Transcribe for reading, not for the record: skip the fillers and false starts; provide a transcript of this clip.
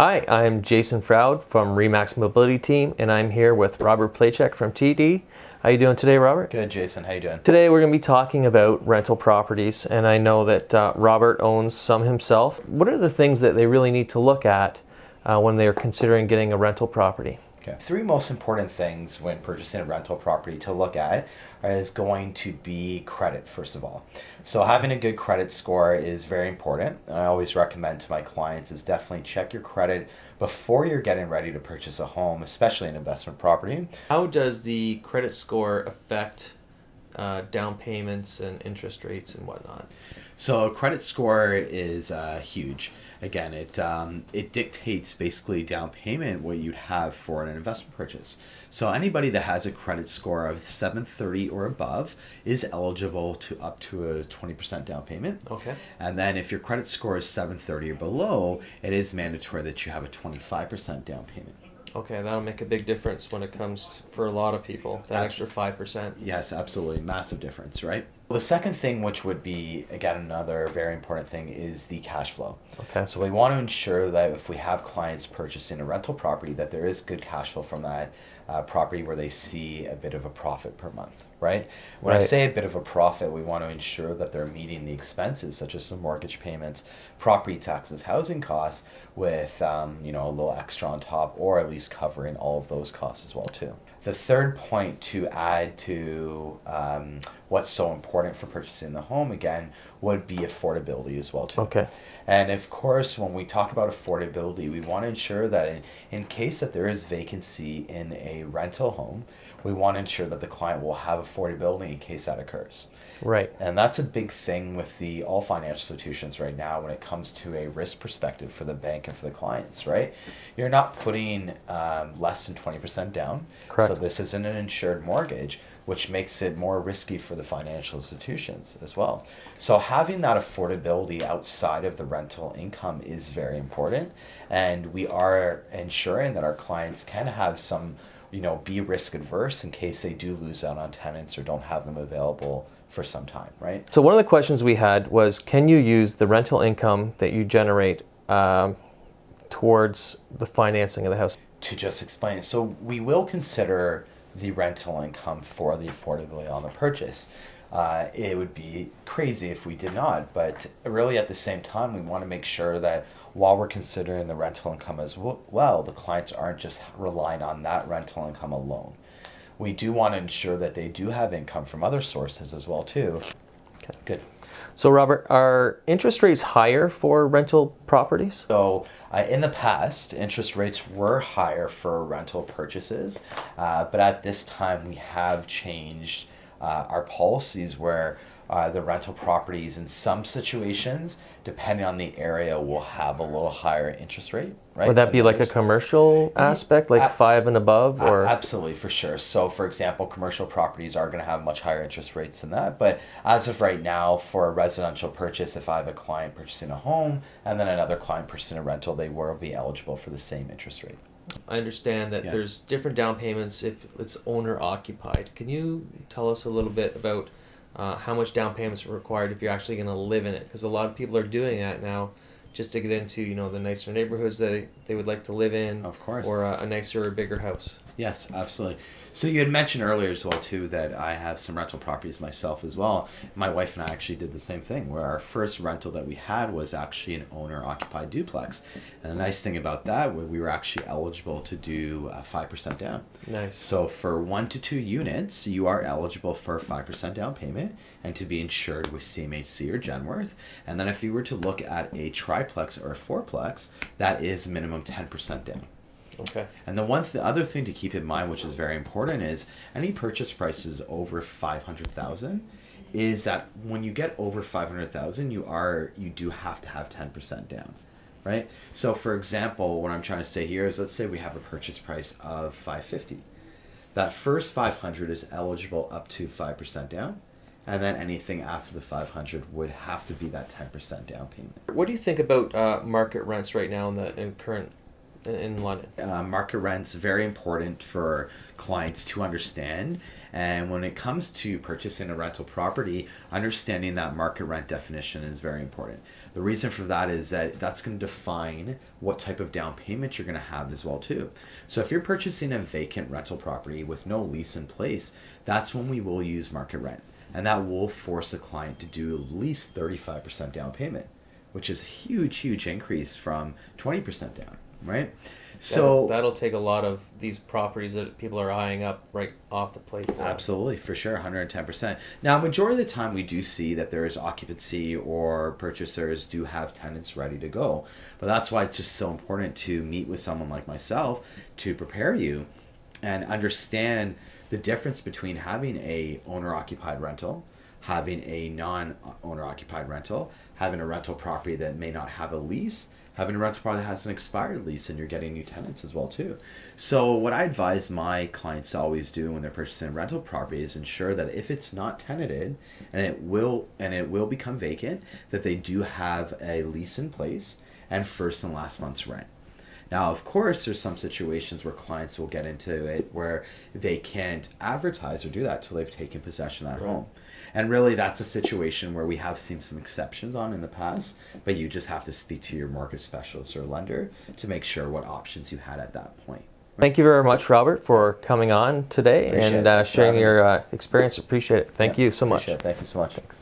Hi, I'm Jason Froude from Remax Mobility Team, and I'm here with Robert Playcheck from TD. How you doing today, Robert? Good, Jason. How you doing? Today we're going to be talking about rental properties, and I know that Robert owns some himself. What are the things that they really need to look at when they're considering getting a rental property? Okay. Three most important things when purchasing a rental property to look at is going to be credit, first of all. So having a good credit score is very important. And I always recommend to my clients is definitely check your credit before you're getting ready to purchase a home, especially an investment property. How does the credit score affect down payments and interest rates and whatnot? So a credit score is huge. Again, it dictates basically down payment what you'd have for an investment purchase. So anybody that has a credit score of 730 or above is eligible to up to a 20% down payment. Okay. And then if your credit score is 730 or below, it is mandatory that you have a 25% down payment. Okay, that'll make a big difference when it comes for a lot of people, that extra 5%. Yes, absolutely. Massive difference, right? Well, the second thing, which would be, again, another very important thing, is the cash flow. Okay. So we want to ensure that if we have clients purchasing a rental property, that there is good cash flow from that property where they see a bit of a profit per month, right? When I say a bit of a profit, we want to ensure that they're meeting the expenses, such as some mortgage payments, property taxes, housing costs, with a little extra on top, or at least covering all of those costs as well too. The third point to add to what's so important for purchasing the home, again, would be affordability as well too. Okay. And of course, when we talk about affordability, we want to ensure that in case that there is vacancy in a rental home, we want to ensure that the client will have affordability in case that occurs. Right. And that's a big thing with all financial institutions right now when it comes to a risk perspective for the bank and for the clients, right? You're not putting less than 20% down. Correct. So this isn't an insured mortgage, which makes it more risky for the financial institutions as well. So having that affordability outside of the rental income is very important. And we are ensuring that our clients can have some, be risk adverse in case they do lose out on tenants or don't have them available for some time, right? So one of the questions we had was, can you use the rental income that you generate towards the financing of the house? To just explain, so we will consider the rental income for the affordability on the purchase. It would be crazy if we did not, but really at the same time, we want to make sure that while we're considering the rental income as well, the clients aren't just relying on that rental income alone. We do want to ensure that they do have income from other sources as well too. Okay. Good. So Robert, are interest rates higher for rental properties? So in the past, interest rates were higher for rental purchases, but at this time we have changed our policies where the rental properties in some situations, depending on the area, will have a little higher interest rate, right? Would that be like a commercial aspect, like 5 and above? Or Absolutely, for sure. So for example, commercial properties are going to have much higher interest rates than that. But as of right now, for a residential purchase, if I have a client purchasing a home and then another client purchasing a rental, they will be eligible for the same interest rate. I understand that there's different down payments if it's owner occupied. Can you tell us a little bit about how much down payments are required if you're actually going to live in it? Because a lot of people are doing that now just to get into the nicer neighborhoods that they would like to live in. Of course. Or a nicer or bigger house. Yes, absolutely. So you had mentioned earlier as well too that I have some rental properties myself as well. My wife and I actually did the same thing where our first rental that we had was actually an owner occupied duplex. And the nice thing about that was we were actually eligible to do 5% down. Nice. So for 1 to 2 units, you are eligible for a 5% down payment and to be insured with CMHC or Genworth. And then if you were to look at a triplex or a fourplex, that is minimum 10% down. Okay. And the other thing to keep in mind, which is very important, is any purchase prices over $500,000 is that when you get over $500,000, you do have to have 10% down, right? So for example, what I'm trying to say here is, let's say we have a purchase price of $550,000. That first $500,000 is eligible up to 5% down. And then anything after the 500 would have to be that 10% down payment. What do you think about market rents right now in current in London? Market rent's very important for clients to understand. And when it comes to purchasing a rental property, understanding that market rent definition is very important. The reason for that is that that's going to define what type of down payment you're going to have as well too. So if you're purchasing a vacant rental property with no lease in place, that's when we will use market rent. And that will force a client to do at least 35% down payment, which is a huge increase from 20% down, right? So that'll take a lot of these properties that people are eyeing up right off the plate for. Absolutely, for sure, 110%. Now, majority of the time we do see that there is occupancy or purchasers do have tenants ready to go. But that's why it's just so important to meet with someone like myself to prepare you and understand the difference between having a owner-occupied rental, having a non-owner occupied rental, having a rental property that may not have a lease, having a rental property that has an expired lease, and you're getting new tenants as well too. So what I advise my clients to always do when they're purchasing a rental property is ensure that if it's not tenanted and it will become vacant, that they do have a lease in place and first and last month's rent. Now, of course, there's some situations where clients will get into it where they can't advertise or do that till they've taken possession of that home. And really, that's a situation where we have seen some exceptions on in the past, but you just have to speak to your mortgage specialist or lender to make sure what options you had at that point. Thank you very much, Robert, for coming on today and sharing your experience. Appreciate it. Thank you so much. Thank you so much. Thanks.